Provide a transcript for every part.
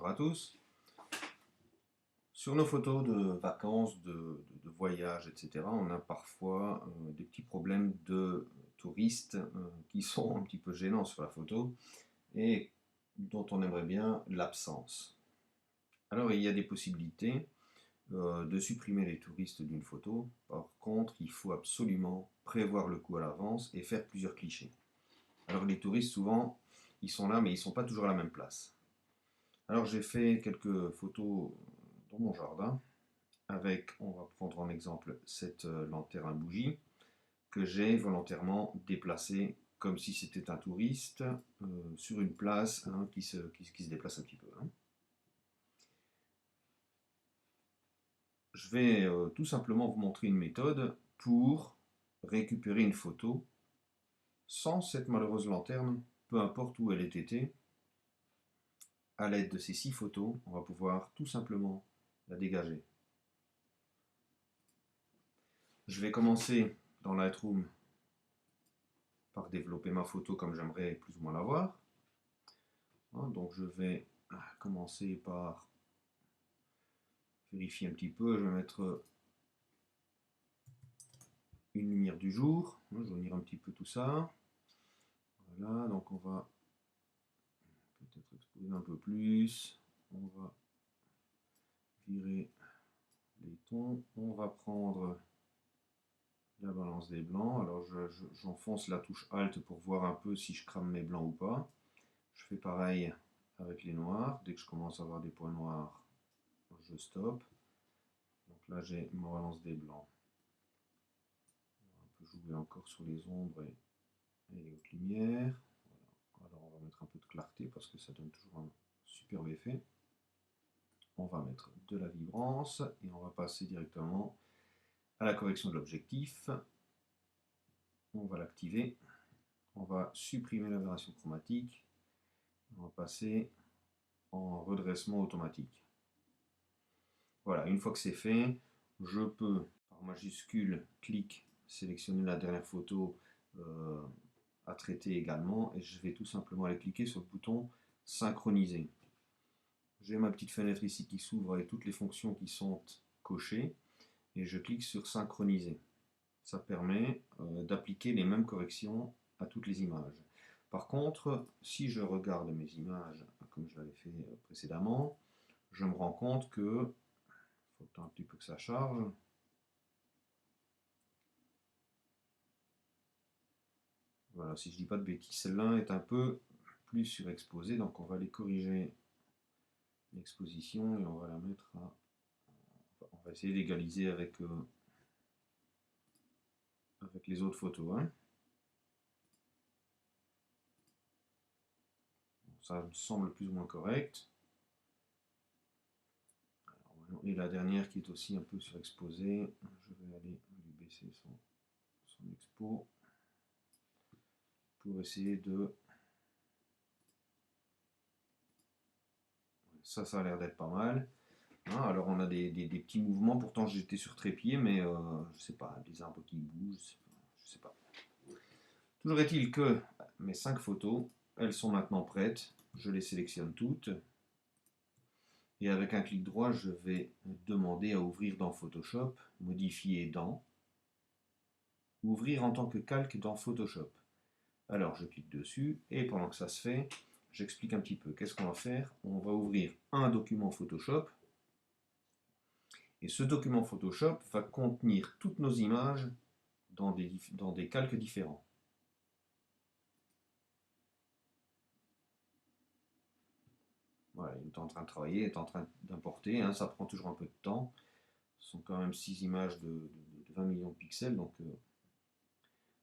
Bonjour à tous. Sur nos photos de vacances, de voyages, etc., on a parfois des petits problèmes de touristes qui sont un petit peu gênants sur la photo et dont on aimerait bien l'absence. Alors il y a des possibilités de supprimer les touristes d'une photo. Par contre, il faut absolument prévoir le coup à l'avance et faire plusieurs clichés. Alors les touristes, souvent, ils sont là, mais ils ne sont pas toujours à la même place. Alors j'ai fait quelques photos dans mon jardin avec, on va prendre en exemple cette lanterne à bougie que j'ai volontairement déplacée comme si c'était un touriste sur une place qui se déplace un petit peu. Je vais tout simplement vous montrer une méthode pour récupérer une photo sans cette malheureuse lanterne, peu importe où elle ait été. À l'aide de ces 6 photos, on va pouvoir tout simplement la dégager. Je vais commencer dans Lightroom par développer ma photo comme j'aimerais plus ou moins la voir. Donc je vais commencer par vérifier un petit peu. Je vais mettre une lumière du jour. Jaunir un petit peu tout ça. Voilà, donc on va peut-être exposer un peu plus. On va virer les tons. On va prendre la balance des blancs. Alors j'enfonce la touche Alt pour voir un peu si je crame mes blancs ou pas. Je fais pareil avec les noirs. Dès que je commence à avoir des points noirs, je stoppe. Donc là j'ai ma balance des blancs. On peut jouer encore sur les ombres et les hautes lumières. Voilà. Alors on va mettre un peu de clarté parce que ça donne toujours un superbe effet. On va mettre de la vibrance et on va passer directement à la correction de l'objectif. On va l'activer. On va supprimer l'aberration chromatique. On va passer en redressement automatique. Voilà, une fois que c'est fait, je peux, par majuscule, clic, sélectionner la dernière photo à traiter également, et je vais tout simplement aller cliquer sur le bouton synchroniser. J'ai ma petite fenêtre ici qui s'ouvre avec toutes les fonctions qui sont cochées, et je clique sur synchroniser. Ça permet d'appliquer les mêmes corrections à toutes les images. Par contre, si je regarde mes images comme je l'avais fait précédemment, je me rends compte que il faut un petit peu que ça charge. Voilà, si je dis pas de bêtises, celle-là est un peu plus surexposée, donc on va aller corriger l'exposition et on va la mettre à... On va essayer d'égaliser avec les autres photos. Ça me semble plus ou moins correct. Et la dernière qui est aussi un peu surexposée, je vais aller lui baisser son expo pour essayer de... Ça a l'air d'être pas mal. Alors on a des petits mouvements, pourtant j'étais sur trépied, mais je sais pas, des arbres qui bougent, je sais pas. Toujours est-il que mes 5 photos, elles sont maintenant prêtes, je les sélectionne toutes. Et avec un clic droit, je vais demander à ouvrir dans Photoshop, modifier dans, ouvrir en tant que calque dans Photoshop. Alors je clique dessus et pendant que ça se fait, j'explique un petit peu. Qu'est-ce qu'on va faire? On va ouvrir un document Photoshop et ce document Photoshop va contenir toutes nos images dans des calques différents. Voilà, il est en train de travailler, il est en train d'importer, ça prend toujours un peu de temps. Ce sont quand même 6 images de 20 millions de pixels, donc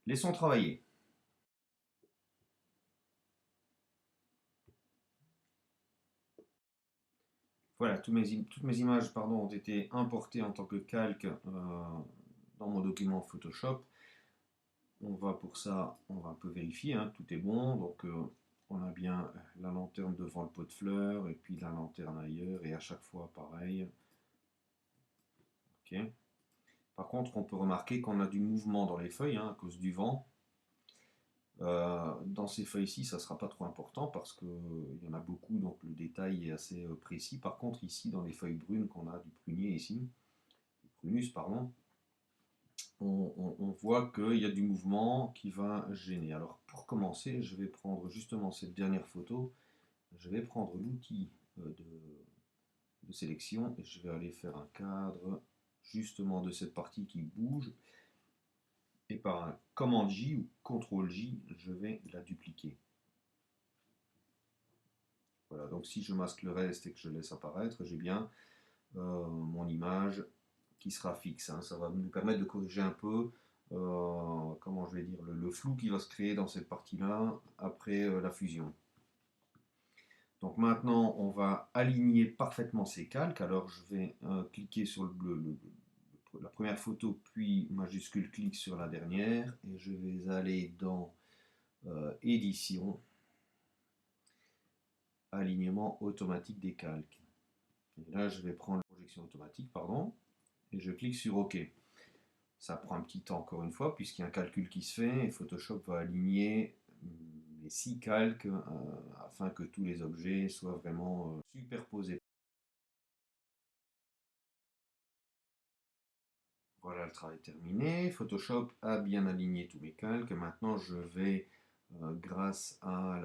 laissons travailler. Voilà, toutes mes images ont été importées en tant que calque dans mon document Photoshop. On va pour ça, on va un peu vérifier, tout est bon. Donc on a bien la lanterne devant le pot de fleurs et puis la lanterne ailleurs et à chaque fois pareil. Ok. Par contre, on peut remarquer qu'on a du mouvement dans les feuilles à cause du vent. Dans ces feuilles-ci, ça ne sera pas trop important parce qu'il y en a beaucoup, donc le détail est assez précis. Par contre, ici, dans les feuilles brunes qu'on a du prunier ici, du prunus, pardon, on voit qu'il y a du mouvement qui va gêner. Alors, pour commencer, je vais prendre justement cette dernière photo. Je vais prendre l'outil de sélection et je vais aller faire un cadre justement de cette partie qui bouge. Et par un commande J ou CTRL J, je vais la dupliquer. Voilà, donc si je masque le reste et que je laisse apparaître, j'ai bien mon image qui sera fixe. Hein. Ça va nous permettre de corriger un peu, comment je vais dire, le flou qui va se créer dans cette partie-là après la fusion. Donc maintenant, on va aligner parfaitement ces calques. Alors je vais cliquer sur la première photo, puis majuscule clic sur la dernière, et je vais aller dans édition, alignement automatique des calques. Et là, je vais prendre la projection automatique, pardon, et je clique sur OK. Ça prend un petit temps encore une fois, puisqu'il y a un calcul qui se fait, et Photoshop va aligner les 6 calques afin que tous les objets soient vraiment superposés. Voilà, le travail terminé. Photoshop a bien aligné tous mes calques. Maintenant, je vais, grâce à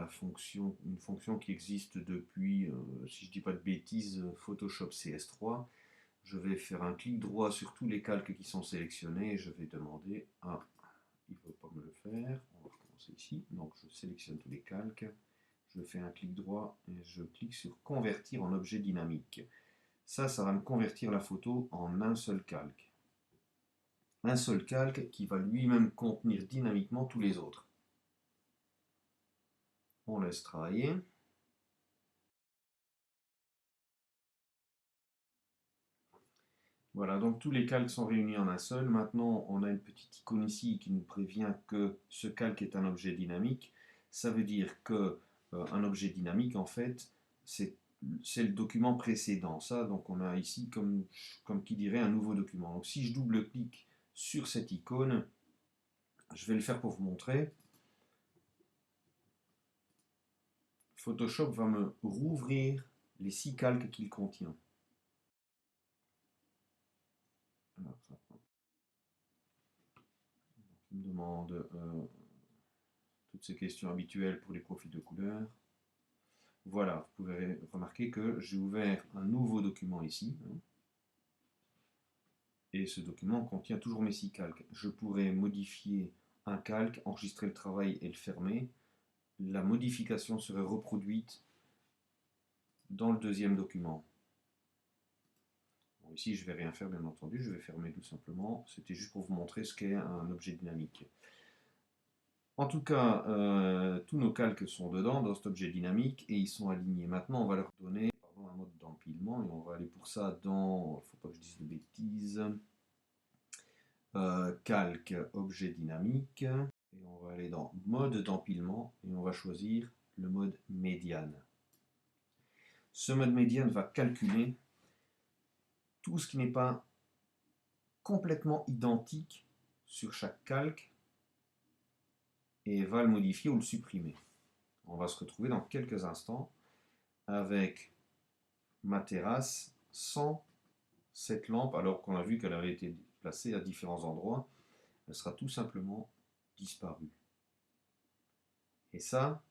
une fonction qui existe depuis, si je ne dis pas de bêtises, Photoshop CS3, je vais faire un clic droit sur tous les calques qui sont sélectionnés et je vais demander à... Il ne veut pas me le faire. On va recommencer ici. Donc, je sélectionne tous les calques. Je fais un clic droit et je clique sur convertir en objet dynamique. Ça va me convertir la photo en un seul calque. Un seul calque qui va lui-même contenir dynamiquement tous les autres. On laisse travailler. Voilà, donc tous les calques sont réunis en un seul. Maintenant, on a une petite icône ici qui nous prévient que ce calque est un objet dynamique. Ça veut dire que un objet dynamique, en fait, c'est le document précédent. Ça, donc on a ici, comme qui dirait, un nouveau document. Donc si je double-clique sur cette icône, je vais le faire pour vous montrer. Photoshop va me rouvrir les 6 calques qu'il contient. Alors, il me demande toutes ces questions habituelles pour les profils de couleurs. Voilà, vous pouvez remarquer que j'ai ouvert un nouveau document ici. Et ce document contient toujours mes 6 calques. Je pourrais modifier un calque, enregistrer le travail et le fermer. La modification serait reproduite dans le deuxième document. Bon, ici, je ne vais rien faire, bien entendu. Je vais fermer tout simplement. C'était juste pour vous montrer ce qu'est un objet dynamique. En tout cas, tous nos calques sont dedans, dans cet objet dynamique, et ils sont alignés. Maintenant, on va leur donner un mode d'empilement, et on va aller pour ça dans, il ne faut pas que je dise de bêtises, calque, objet dynamique, et on va aller dans mode d'empilement, et on va choisir le mode médiane. Ce mode médiane va calculer tout ce qui n'est pas complètement identique sur chaque calque, et va le modifier ou le supprimer. On va se retrouver dans quelques instants avec ma terrasse sans cette lampe, alors qu'on a vu qu'elle avait été placée à différents endroits. Elle sera tout simplement disparue. Et ça,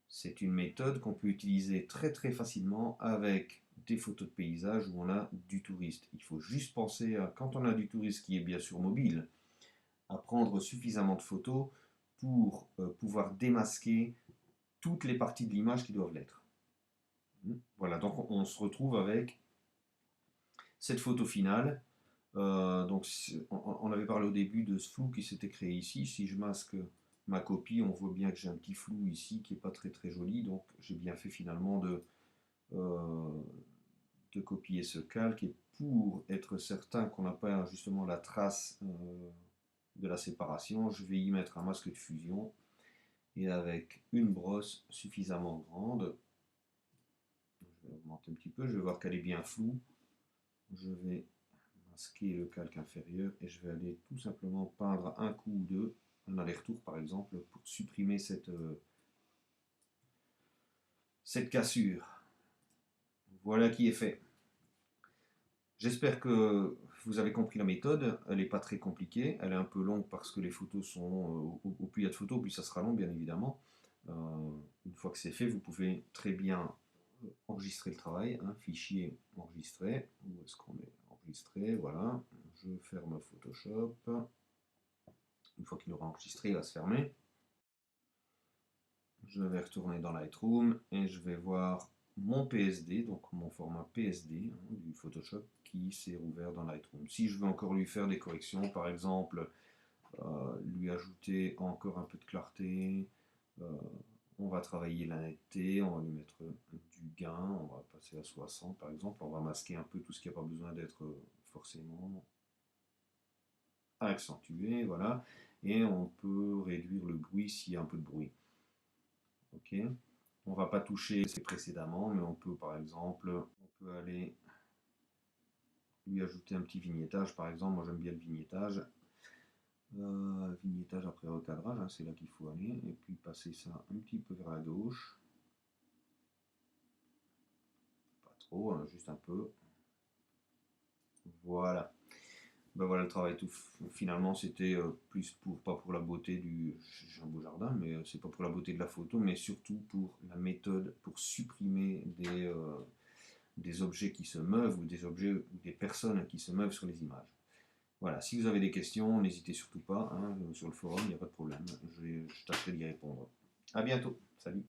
c'est une méthode qu'on peut utiliser très très facilement avec des photos de paysage où on a du touriste. Il faut juste penser à, quand on a du touriste qui est bien sûr mobile, à prendre suffisamment de photos pour pouvoir démasquer toutes les parties de l'image qui doivent l'être. Voilà, donc on se retrouve avec cette photo finale. Donc on avait parlé au début de ce flou qui s'était créé ici. Si je masque ma copie, on voit bien que j'ai un petit flou ici qui n'est pas très très joli. Donc j'ai bien fait finalement de copier ce calque. Et pour être certain qu'on n'a pas justement la trace de la séparation, je vais y mettre un masque de fusion. Et avec une brosse suffisamment grande, je vais augmenter un petit peu, je vais voir qu'elle est bien floue. Je vais masquer le calque inférieur et je vais aller tout simplement peindre un coup ou deux un aller-retour par exemple pour supprimer cette cassure. Voilà qui est fait. J'espère que vous avez compris la méthode. Elle n'est pas très compliquée. Elle est un peu longue parce que les photos sont... au plus il y a de photos, au plus ça sera long, bien évidemment. Une fois que c'est fait, vous pouvez très bien enregistrer le travail. Hein, fichier enregistré. Où est-ce qu'on est enregistré? Voilà. Je ferme Photoshop. Une fois qu'il aura enregistré, il va se fermer. Je vais retourner dans Lightroom et je vais voir mon PSD, donc mon format PSD hein, du Photoshop qui s'est rouvert dans Lightroom. Si je veux encore lui faire des corrections, par exemple, lui ajouter encore un peu de clarté, on va travailler la netteté, on va lui mettre du gain, on va passer à 60 par exemple, on va masquer un peu tout ce qui n'a pas besoin d'être forcément accentué, voilà, et on peut réduire le bruit s'il y a un peu de bruit. Ok, on va pas toucher ces précédemment, mais on peut par exemple, on peut aller lui ajouter un petit vignettage. Par exemple, moi j'aime bien le vignettage. Vignettage après recadrage, hein, c'est là qu'il faut aller. Et puis passer ça un petit peu vers la gauche. Pas trop, hein, juste un peu. Voilà. Ben voilà le travail tout. Finalement, c'était plus pour, pas pour la beauté du. J'ai un beau jardin, mais c'est pas pour la beauté de la photo, mais surtout pour la méthode, pour supprimer des objets qui se meuvent ou des objets ou des personnes qui se meuvent sur les images. Voilà, si vous avez des questions, n'hésitez surtout pas, hein, sur le forum, il n'y a pas de problème, je tâcherai d'y répondre. A bientôt, salut.